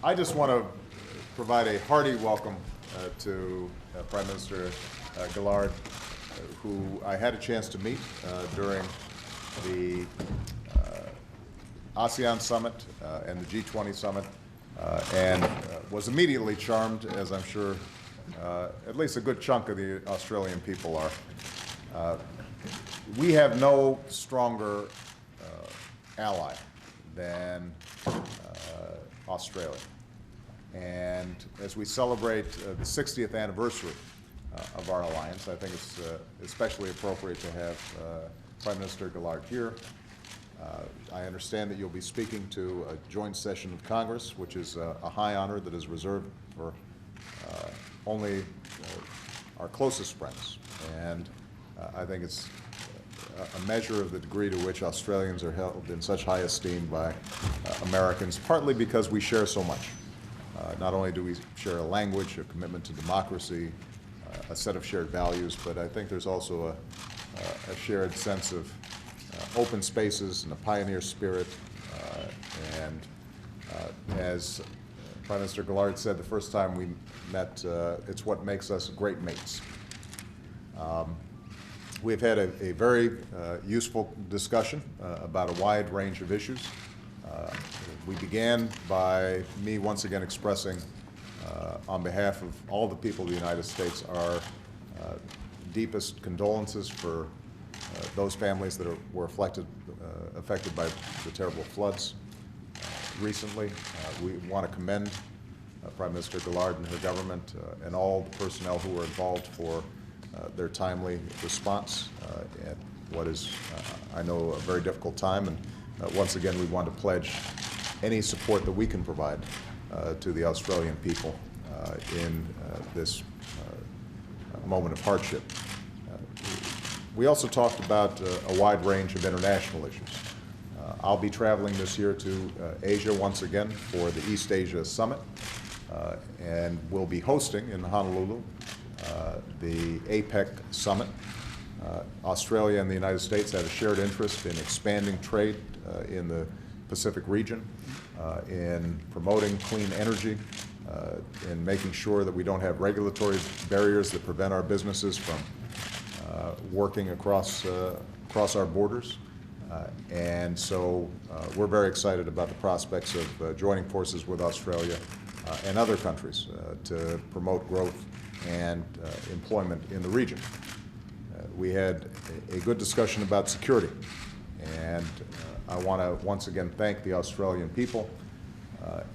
I just want to provide a hearty welcome to Prime Minister Gillard, who I had a chance to meet during the ASEAN summit and the G20 summit, and was immediately charmed, as I'm sure at least a good chunk of the Australian people are. We have no stronger ally than Australia. And as we celebrate the 60th anniversary of our alliance, I think it's especially appropriate to have Prime Minister Gillard here. I understand that you'll be speaking to a joint session of Congress, which is a high honor that is reserved for only our closest friends. And I think it's a measure of the degree to which Australians are held in such high esteem by Americans, partly because we share so much. Not only do we share a language, a commitment to democracy, a set of shared values, but I think there's also a shared sense of open spaces and a pioneer spirit. As Prime Minister Gillard said the first time we met, it's what makes us great mates. We've had a very useful discussion about a wide range of issues. We began by me once again expressing, on behalf of all the people of the United States, our deepest condolences for those families that were affected by the terrible floods recently. We want to commend Prime Minister Gillard and her government and all the personnel who were involved for their timely response at what is, I know, a very difficult time. And once again, we want to pledge any support that we can provide to the Australian people in this moment of hardship. We also talked about a wide range of international issues. I'll be traveling this year to Asia once again for the East Asia Summit, and we'll be hosting in Honolulu the APEC Summit. Australia and the United States have a shared interest in expanding trade in the Pacific region, in promoting clean energy, in making sure that we don't have regulatory barriers that prevent our businesses from working across our borders. And so we're very excited about the prospects of joining forces with Australia and other countries to promote growth and employment in the region. We had a good discussion about security, and I want to once again thank the Australian people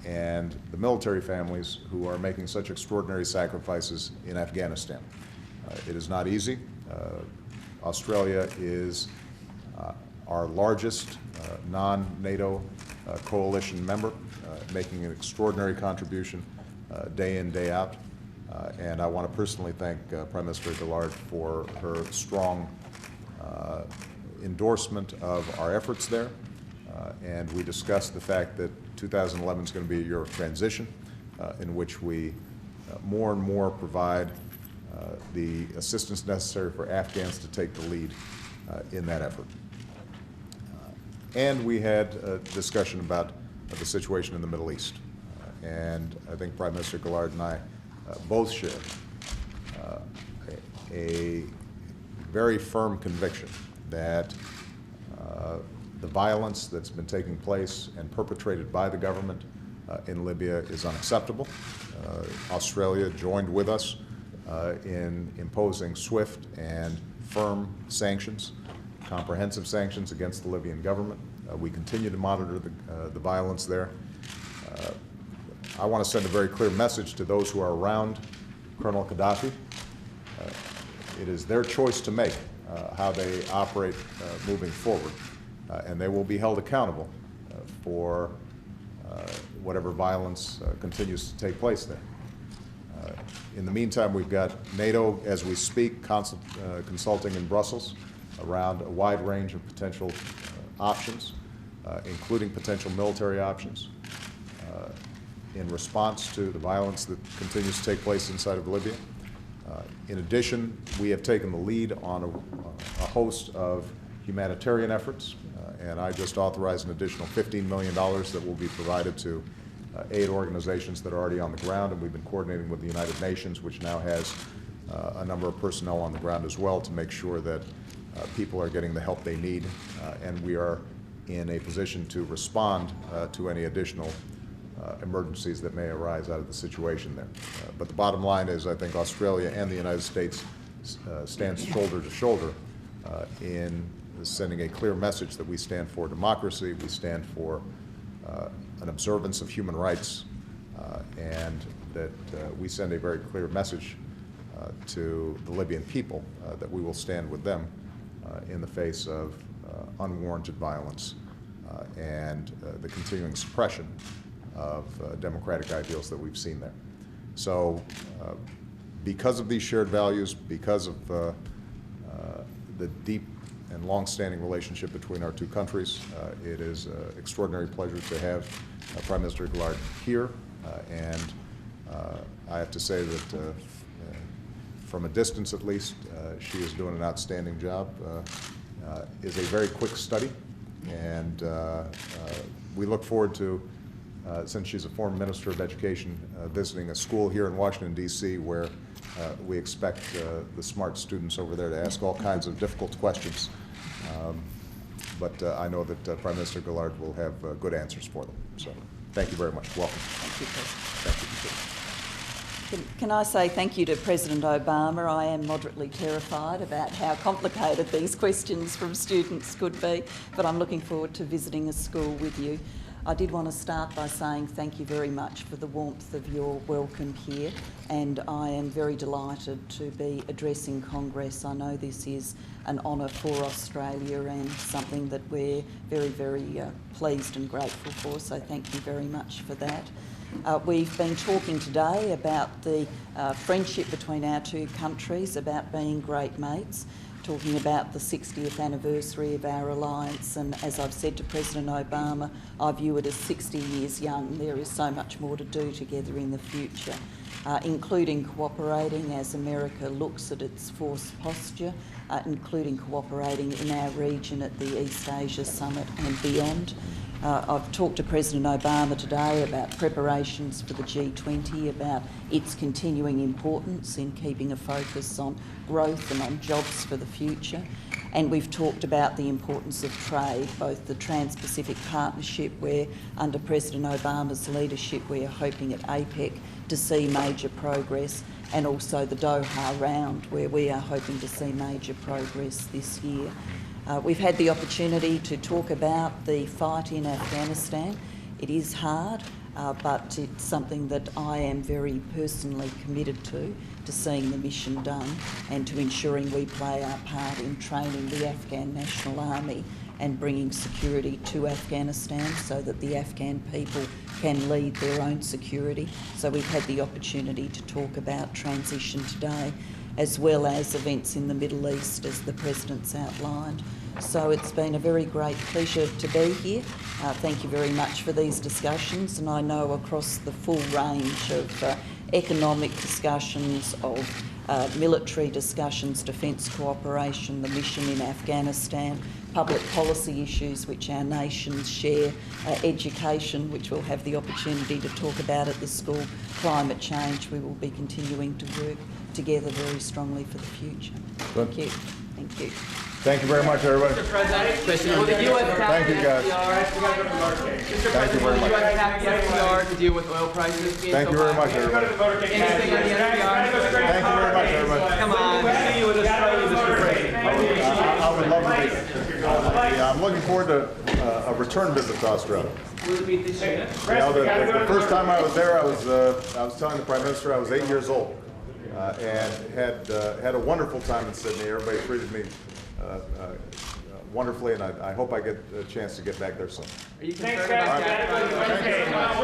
and the military families who are making such extraordinary sacrifices in Afghanistan. It is not easy. Australia is our largest non-NATO coalition member, making an extraordinary contribution day in, day out. And I want to personally thank Prime Minister Gillard for her strong endorsement of our efforts there. And we discussed the fact that 2011 is going to be a year of transition in which we more and more provide the assistance necessary for Afghans to take the lead in that effort. And we had a discussion about the situation in the Middle East. And I think Prime Minister Gillard and I both share a very firm conviction that the violence that's been taking place and perpetrated by the government in Libya is unacceptable. Australia joined with us in imposing swift and firm sanctions, comprehensive sanctions against the Libyan government. We continue to monitor the violence there. I want to send a very clear message to those who are around Colonel Gaddafi. It is their choice to make how they operate moving forward, and they will be held accountable for whatever violence continues to take place there. In the meantime, we've got NATO, as we speak, consulting in Brussels around a wide range of potential options, including potential military options, in response to the violence that continues to take place inside of Libya. In addition, we have taken the lead on a host of humanitarian efforts, and I just authorized an additional $15 million that will be provided to aid organizations that are already on the ground, and we've been coordinating with the United Nations, which now has a number of personnel on the ground as well, to make sure that people are getting the help they need, and we are in a position to respond to any additional emergencies that may arise out of the situation there. But the bottom line is, I think Australia and the United States stand shoulder to shoulder in sending a clear message that we stand for democracy, we stand for an observance of human rights, and that we send a very clear message to the Libyan people that we will stand with them in the face of unwarranted violence and the continuing suppression of democratic ideals that we've seen there. So because of these shared values, because of the deep and long-standing relationship between our two countries, it is an extraordinary pleasure to have Prime Minister Gillard here, and I have to say that from a distance at least, she is doing an outstanding job, is a very quick study, and we look forward to, since she's a former Minister of Education, visiting a school here in Washington, D.C., where we expect the smart students over there to ask all kinds of difficult questions. But I know that Prime Minister Gillard will have good answers for them. So thank you very much. Welcome. Thank you, President. Thank you. Can I say thank you to President Obama? I am moderately terrified about how complicated these questions from students could be, but I'm looking forward to visiting a school with you. I did want to start by saying thank you very much for the warmth of your welcome here, and I am very delighted to be addressing Congress. I know this is an honour for Australia and something that we're very, very pleased and grateful for, so thank you very much for that. We've been talking today about the friendship between our two countries, about being great mates, talking about the 60th anniversary of our alliance, and as I've said to President Obama, I view it as 60 years young. There is so much more to do together in the future, including cooperating as America looks at its force posture, including cooperating in our region at the East Asia Summit and beyond. I've talked to President Obama today about preparations for the G20, about its continuing importance in keeping a focus on growth and on jobs for the future. And we've talked about the importance of trade, both the Trans-Pacific Partnership, where under President Obama's leadership we are hoping at APEC to see major progress, and also the Doha round, where we are hoping to see major progress this year. We've had the opportunity to talk about the fight in Afghanistan. It is hard, but it's something that I am very personally committed to seeing the mission done and to ensuring we play our part in training the Afghan National Army and bringing security to Afghanistan so that the Afghan people can lead their own security. So we've had the opportunity to talk about transition today, as well as events in the Middle East, as the President's outlined. So it's been a very great pleasure to be here. Thank you very much for these discussions, and I know across the full range of economic discussions, of military discussions, defence cooperation, the mission in Afghanistan, public policy issues which our nations share, education, which we'll have the opportunity to talk about at the school, climate change. We will be continuing to work together very strongly for the future. Good. Thank you. Thank you. Thank you very much, everybody. Mr. President, will the U.S. tap Thank you, guys. Mr. Thank you very President, will much. the U.S. tap the SPR to deal with oil prices being Thank so you very high? much, everybody. Anything on the SPR? Thank you very much, everybody. Come on. See you in Australia, Mr. President. I would love to meet you. I'm looking forward to a return visit to Australia. Will it be this year? You know, the first time I was there, I was telling the Prime Minister I was 8 years old, and had a wonderful time in Sydney. Everybody treated me wonderfully, and I hope I get a chance to get back there soon. Are you concerned about gas prices?